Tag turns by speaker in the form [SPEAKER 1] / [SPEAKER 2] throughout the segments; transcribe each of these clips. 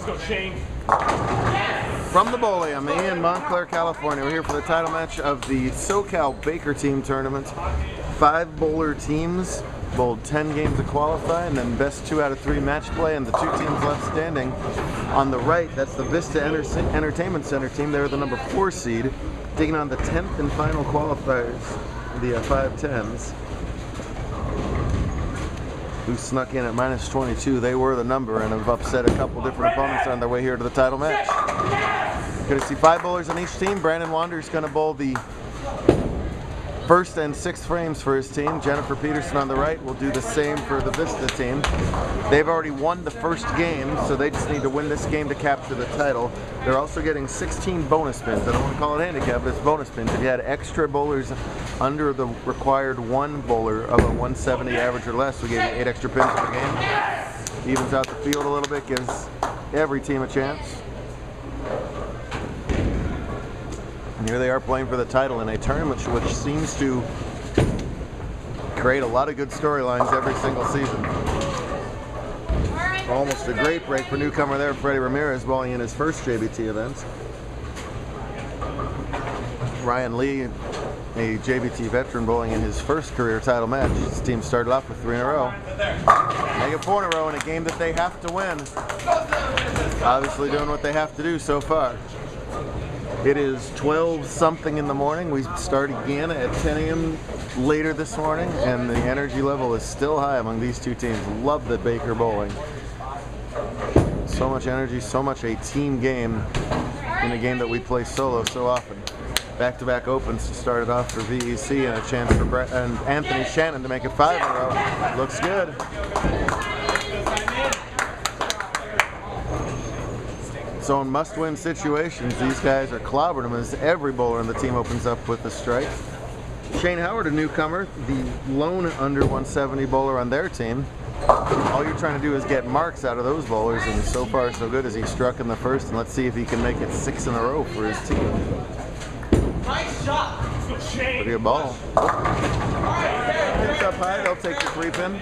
[SPEAKER 1] go, Shane.
[SPEAKER 2] From the Bowlium in Montclair, California, we're here for the title match of the SoCal Baker Team tournament. 5 bowler teams bowled 10 games to qualify, and then best 2 out of 3 match play, and the 2 teams left standing. On the right, that's the Vista Entertainment Center team. They're the number 4 seed, taking on the 10th and final qualifiers, the 510s, who snuck in at -22. They were the number and have upset a couple different opponents on their way here to the title match. Going to see 5 bowlers on each team. Brandon Wander's going to bowl the first and 6th frames for his team. Jennifer Peterson on the right will do the same for the Vista team. They've already won the first game, so they just need to win this game to capture the title. They're also getting 16 bonus spins. I don't want to call it handicap, but it's bonus spins. If you had extra bowlers under the required 1 bowler of a 170 average or less, we gave you 8 extra pins per game. Evens out the field a little bit, gives every team a chance. And here they are playing for the title in a tournament which seems to create a lot of good storylines every single season. Almost a great break for newcomer there, Freddie Ramirez, bowling in his first JBT event. Ryan Lee, a JBT veteran, bowling in his first career title match. His team started off with 3 in a row. They get 4 in a row in a game that they have to win. Obviously doing what they have to do so far. It is 12-something in the morning. We start again at 10 a.m. later this morning, and the energy level is still high among these 2 teams. Love the Baker bowling. So much energy, so much a team game in a game that we play solo so often. Back-to-back opens to start it off for VEC, and a chance for Anthony Shannon to make it 5 in a row. Looks good. So in must-win situations, these guys are clobbering them as every bowler on the team opens up with a strike. Shane Howard, a newcomer, the lone under 170 bowler on their team. All you're trying to do is get marks out of those bowlers, and so far so good as he struck in the first, and let's see if he can make it 6 in a row for his team.
[SPEAKER 1] Nice shot.
[SPEAKER 2] Pretty good ball. Hits up high, they'll take the 3-pin.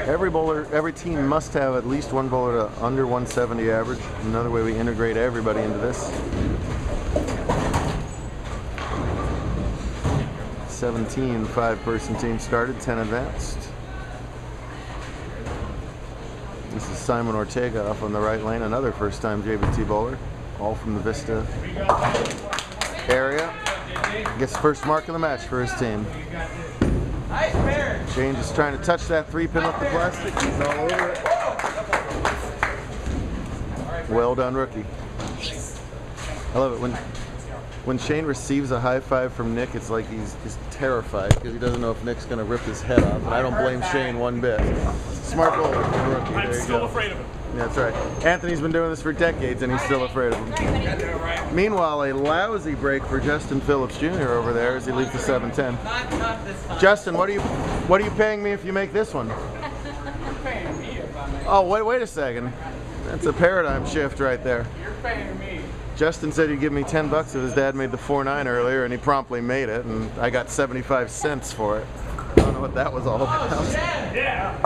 [SPEAKER 2] Every bowler, every team must have at least 1 bowler to under 170 average. Another way we integrate everybody into this. 17 5-person team started, 10 advanced. This is Simon Ortega off on the right lane, another first-time JBT bowler, all from the Vista area. Gets the first mark of the match for his team. Shane just trying to touch that 3-pin with the plastic. He's all over it. Well done, rookie. I love it when Shane receives a high five from Nick. It's like he's terrified because he doesn't know if Nick's going to rip his head off. And I don't blame Shane one bit. Smart bowler, rookie.
[SPEAKER 1] I'm still afraid of him.
[SPEAKER 2] Yeah, that's right. Anthony's been doing this for decades, and he's still afraid of him. Meanwhile, a lousy break for Justin Phillips Jr. over there as he leaves the 7-10. Justin, what are you paying me if you make this one? Oh, wait a second. That's a paradigm shift right there.
[SPEAKER 1] You're paying me.
[SPEAKER 2] Justin said he'd give me 10 bucks if his dad made the 4-9 earlier, and he promptly made it, and I got 75 cents for it. I don't know what that was all about.
[SPEAKER 1] Yeah.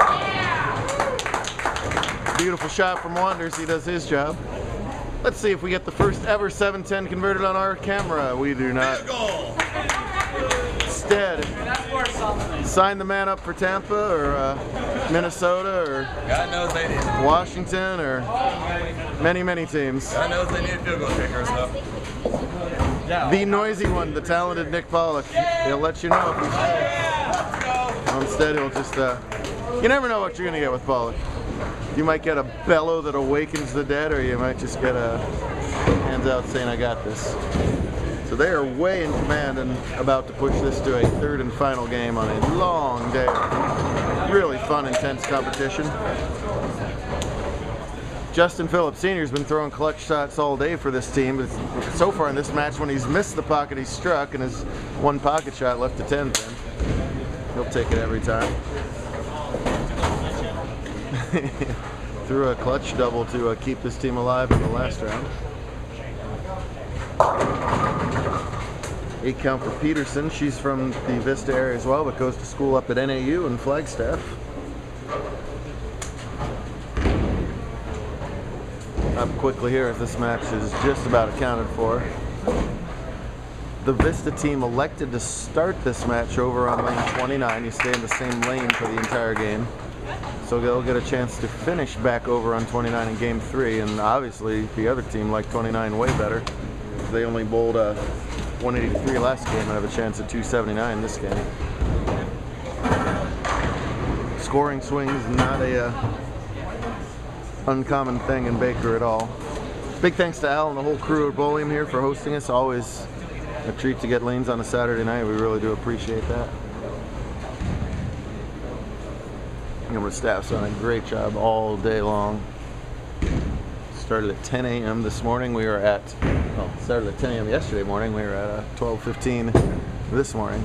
[SPEAKER 2] Beautiful shot from Wanders. He does his job. Let's see if we get the first ever 7-10 converted on our camera. We do not. Instead, sign the man up for Tampa or Minnesota or
[SPEAKER 3] God knows they did.
[SPEAKER 2] Washington or many teams.
[SPEAKER 3] God knows they need a field goal kicker, so.
[SPEAKER 2] The noisy one, the talented Nick Pollock. He'll let you know if he's instead he'll just you never know what you're gonna get with Pollock. You might get a bellow that awakens the dead, or you might just get a hands out saying, I got this. So they are way in command and about to push this to a 3rd and final game on a long day. Really fun, intense competition. Justin Phillips Sr. has been throwing clutch shots all day for this team, but so far in this match, when he's missed the pocket, he's struck, and his 1 pocket shot left a 10-pin. He'll take it every time. Threw a clutch double to keep this team alive in the last round. 8 count for Peterson. She's from the Vista area as well, but goes to school up at NAU in Flagstaff. up quickly here as this match is just about accounted for. The Vista team elected to start this match over on lane 29. You stay in the same lane for the entire game. So they'll get a chance to finish back over on 29 in game 3, and obviously the other team liked 29 way better. They only bowled 183 last game and have a chance at 279 this game. Scoring swings, not a uncommon thing in Baker at all. Big thanks to Al and the whole crew at Bowling here for hosting us. Always a treat to get lanes on a Saturday night. We really do appreciate that. And our staff's done a great job all day long. Started at 10 a.m. this morning. We were at, well, started at 10 a.m. yesterday morning. We were at 12:15 this morning.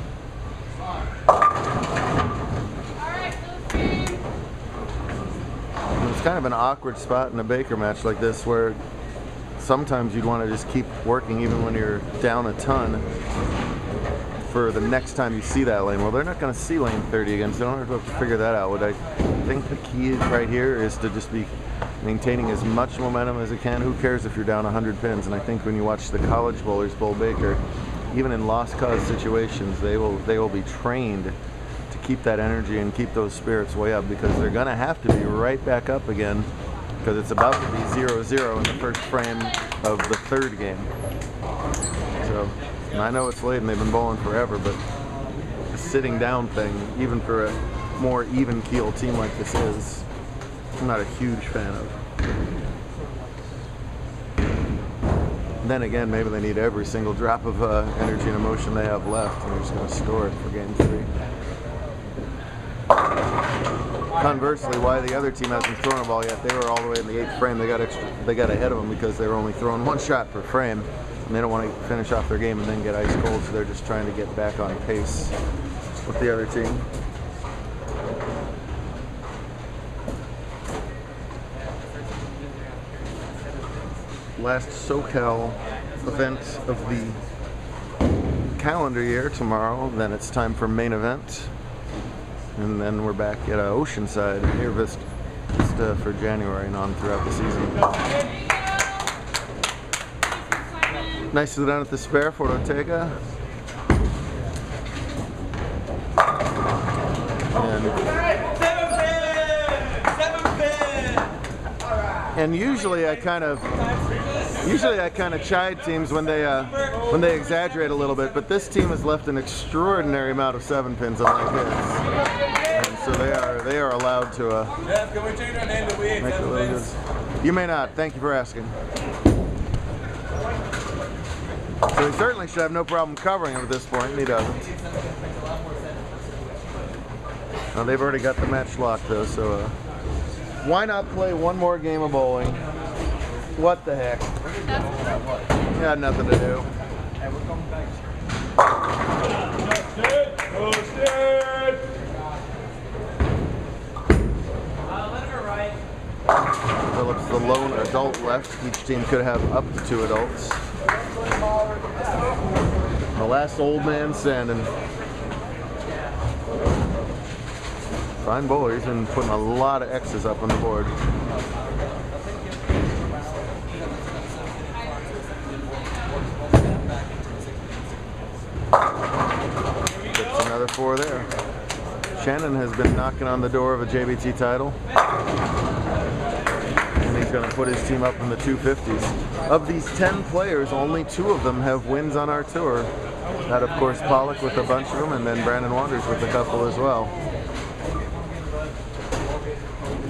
[SPEAKER 2] It's kind of an awkward spot in a Baker match like this where sometimes you'd want to just keep working even when you're down a ton for the next time you see that lane. Well, they're not going to see lane 30 again, so they don't have to figure that out. What I think the key right here is to just be maintaining as much momentum as it can. Who cares if you're down 100 pins? And I think when you watch the college bowlers bowl Baker, even in lost cause situations, they will be trained to keep that energy and keep those spirits way up, because they're going to have to be right back up again, because it's about to be 0-0 in the first frame of the third game. So, and I know it's late and they've been bowling forever, but the sitting down thing, even for a more even keel team like this is, I'm not a huge fan of. Then again, maybe they need every single drop of energy and emotion they have left, and they're just going to store it for game 3. Conversely, why the other team hasn't thrown a ball yet? They were all the way in the 8th frame. They got ahead of them because they were only throwing 1 shot per frame, and they don't want to finish off their game and then get ice cold. So they're just trying to get back on pace with the other team. Last SoCal event of the calendar year tomorrow. Then it's time for main event. And then we're back at Oceanside near Vista for January and on throughout the season. Nice to sit down at the spare for Ortega. And usually I kind of chide teams when they exaggerate a little bit, but this team has left an extraordinary amount of 7 pins unlike his, and so they are allowed to
[SPEAKER 3] Jeff, can we change our name to We Ain't
[SPEAKER 2] make it
[SPEAKER 3] Seven
[SPEAKER 2] really
[SPEAKER 3] Pins?
[SPEAKER 2] good. You may not. Thank you for asking. So he certainly should have no problem covering him at this point, and he doesn't. Now they've already got the match locked though, so why not play one more game of bowling? What the heck? You had nothing to do. Phillips, the lone adult left. Each team could have up to 2 adults. The last old man standing. Fine bowler. He's been putting a lot of X's up on the board. Gets another 4 there. Shannon has been knocking on the door of a JBT title. And he's going to put his team up in the 250s. Of these 10 players, only 2 of them have wins on our tour. That, of course, Pollock with a bunch of them, and then Brandon Wanders with a couple as well.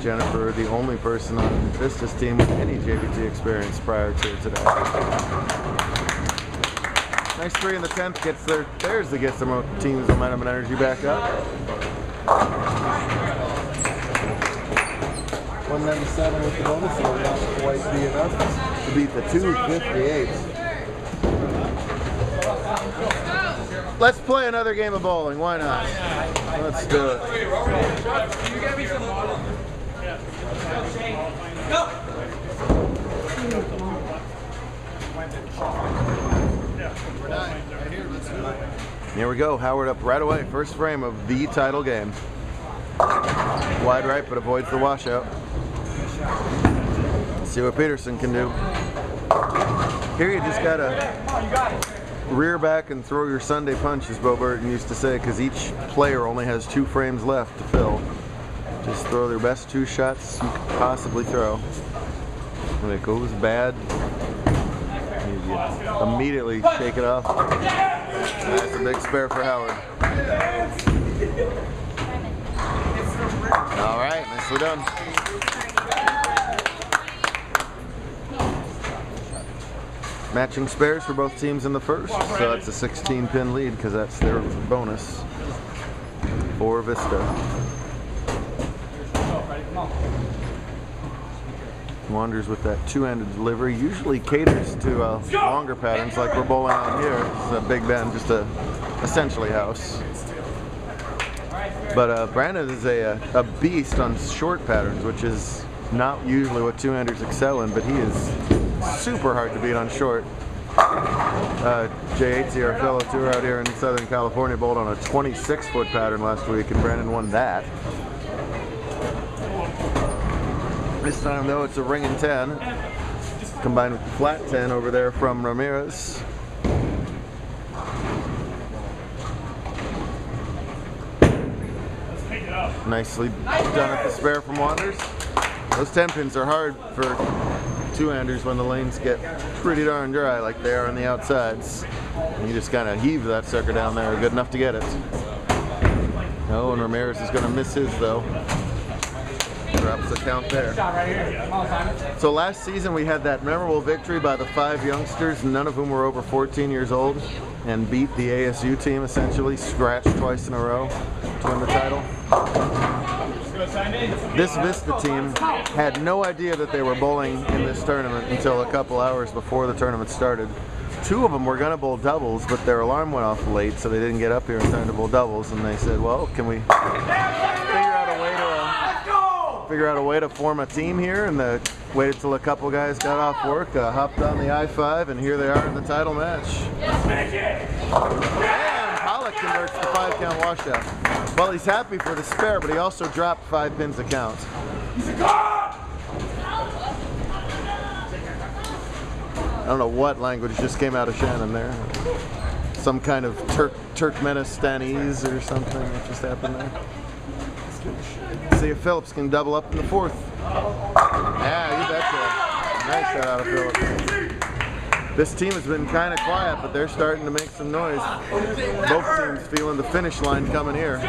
[SPEAKER 2] Jennifer, the only person on Vista's team with any JBT experience prior to today. Nice 3 in the 10th gets theirs that gets the team's momentum and energy back up. 197 with the bonus, so will not quite be enough to beat the 258. Let's play another game of bowling. Why not? Let's do it.
[SPEAKER 1] You get me some water. Go!
[SPEAKER 2] Here we go. Howard up right away. First frame of the title game. Wide right, but avoids the washout. See what Peterson can do. Here you just gotta rear back and throw your Sunday punch, as Bo Burton used to say, because each player only has 2 frames left to fill. Just throw their best 2 shots you could possibly throw. When it goes bad, you immediately shake it off. That's a big spare for Howard. All right, nicely done. Matching spares for both teams in the first, so that's a 16-pin lead because that's their bonus for Vista. Wanderers with that 2-handed delivery usually caters to longer patterns like we're bowling on here. It's a big bend, just essentially house. But Brandon is a beast on short patterns, which is not usually what 2-handers excel in, but he is super hard to beat on short. JBT, our fellow tour out here in Southern California, bowled on a 26-foot pattern last week, and Brandon won that. This time, though, it's a ring and 10, combined with the flat 10 over there from Ramirez. Nicely done at the spare from Wanderers. Those 10 pins are hard for 2-handers when the lanes get pretty darn dry like they are on the outsides. And you just kind of heave that sucker down there, good enough to get it. Oh, and Ramirez is going to miss his, though. Drops the count there. So last season we had that memorable victory by the 5 youngsters, none of whom were over 14 years old, and beat the ASU team essentially, scratched twice in a row to win the title. This Vista team had no idea that they were bowling in this tournament until a couple hours before the tournament started. 2 of them were going to bowl doubles, but their alarm went off late, so they didn't get up here in time to bowl doubles, and they said, well, can we figure out a way to form a team here? And they waited till a couple guys got off work, hopped on the I-5, and here they are in the title match. And Pollock converts the 5-count washout. Well, he's happy for the spare, but he also dropped 5 pins a count. I don't know what language just came out of Shannon there. Some kind of Turkmenistanese or something that just happened there. See if Phillips can double up in the 4th. Yeah, you betcha. Nice shot out of Phillips. This team has been kind of quiet, but they're starting to make some noise. Both teams feeling the finish line coming here.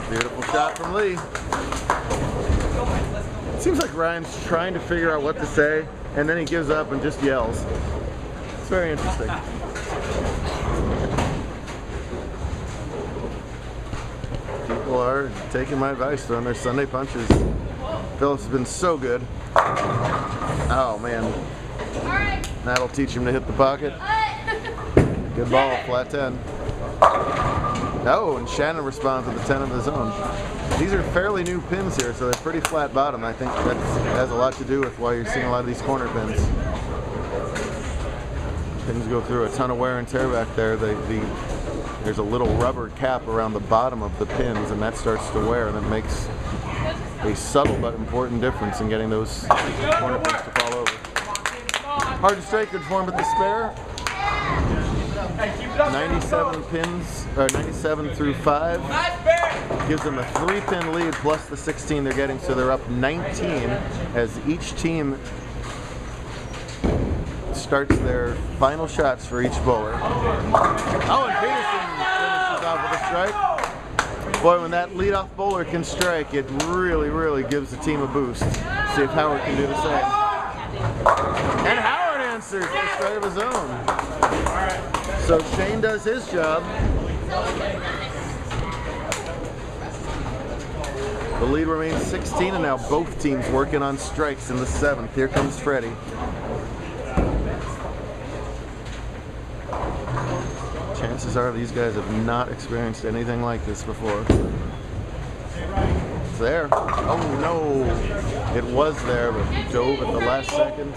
[SPEAKER 2] Beautiful shot from Lee. It seems like Ryan's trying to figure out what to say, and then he gives up and just yells. It's very interesting. People are taking my advice, throwing their Sunday punches. Phillips has been so good. Oh man, that'll teach him to hit the pocket. Good ball, flat 10. Oh, and Shannon responds with a 10 of his own. These are fairly new pins here, so they're pretty flat bottom. I think that has a lot to do with why you're seeing a lot of these corner pins. Pins go through a ton of wear and tear back there. There's a little rubber cap around the bottom of the pins, and that starts to wear, and it makes a subtle but important difference in getting those corner pins to fall over. Hard to strike, good form at the spare. 97 pins, or 97 through 5. Gives them a 3-pin lead plus the 16 they're getting, so they're up 19 as each team starts their final shots for each bowler. Oh, and Peterson finishes off with a strike. Boy, when that leadoff bowler can strike, it really, really gives the team a boost. See if Howard can do the same. And Howard answers with a strike of his own. So Shane does his job. The lead remains 16, and now both teams working on strikes in the 7th. Here comes Freddie. Chances are these guys have not experienced anything like this before. It's there. Oh no! It was there, but he dove at the last second.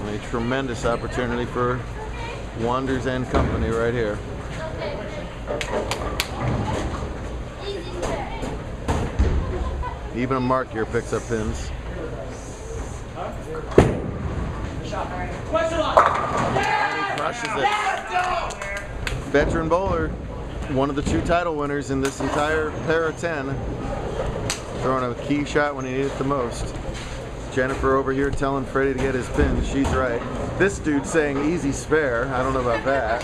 [SPEAKER 2] A tremendous opportunity for Wanderers and company right here. Even a mark here picks up pins. And he crushes it. Veteran bowler, one of the 2 title winners in this entire pair of 10. Throwing a key shot when he needed it the most. Jennifer over here telling Freddie to get his pin. She's right. This dude saying easy spare. I don't know about that.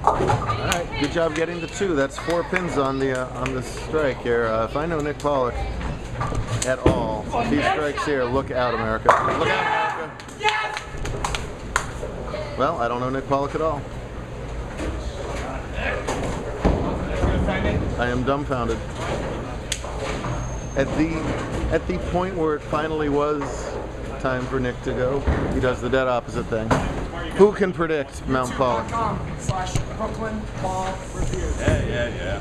[SPEAKER 2] Alright, good job getting the 2. That's 4 pins on the strike here. If I know Nick Pollock at all, if he strikes here, look out, America. Look out, America. Yes! Well, I don't know Nick Pollock at all. I am dumbfounded. At the point where it finally was time for Nick to go, he does the dead opposite thing. Who can predict Mount Pollock?
[SPEAKER 1] /Brooklyn Ball Review.
[SPEAKER 3] Yeah.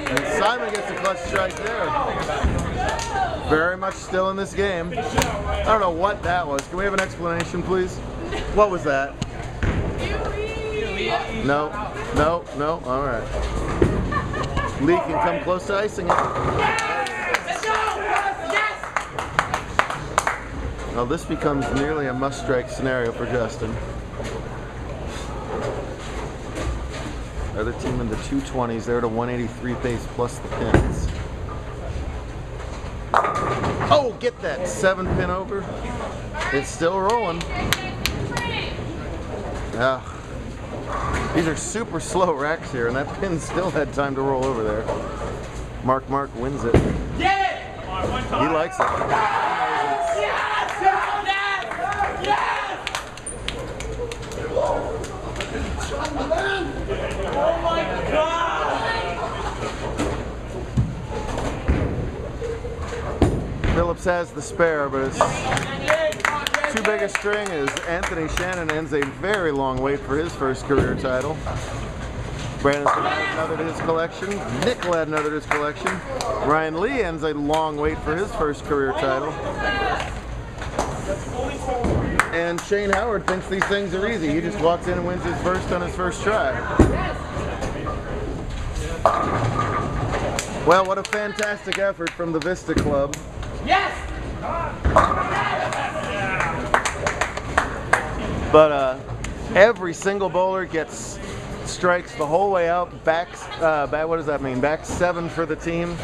[SPEAKER 2] And Simon gets a clutch strike there. Very much still in this game. I don't know what that was. Can we have an explanation, please? What was that? No. All right. Lee can come close to icing it. Well, this becomes nearly a must-strike scenario for Justin. Other team in the 220s, they're at a 183 pace plus the pins. Oh, get that 7 pin over. It's still rolling. Yeah. These are super slow racks here, and that pin still had time to roll over there. Mark wins it. He likes it. Phillips has the spare, but it's too big a string as Anthony Shannon ends a very long wait for his first career title. Brandon's going to add another to his collection. Nick will add another to his collection. Ryan Lee ends a long wait for his first career title. And Shane Howard thinks these things are easy. He just walks in and wins his first on his first try. Well, what a fantastic effort from the Vista Club.
[SPEAKER 1] Yes!
[SPEAKER 2] But every single bowler gets strikes the whole way out. What does that mean? Back 7 for the team.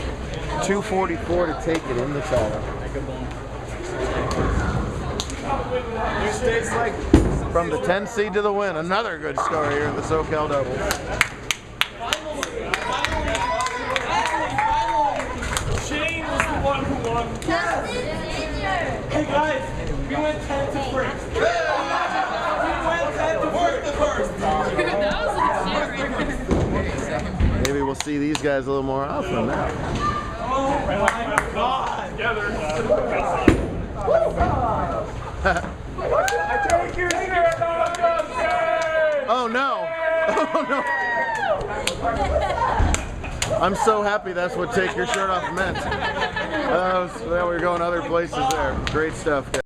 [SPEAKER 2] 244 to take it in the title. From the 10 seed to the win. Another good story here in the SoCal doubles.
[SPEAKER 1] Shane was the one who won. Hey guys, we went 10 to first. We went 10 to first.
[SPEAKER 4] That was like
[SPEAKER 2] Maybe we'll see these guys a little more often now.
[SPEAKER 1] Oh my God! I take your spirit on Justin!
[SPEAKER 2] Oh no! Oh no! I'm so happy that's what take your shirt off meant. Well, we're going other places there. Great stuff, guys.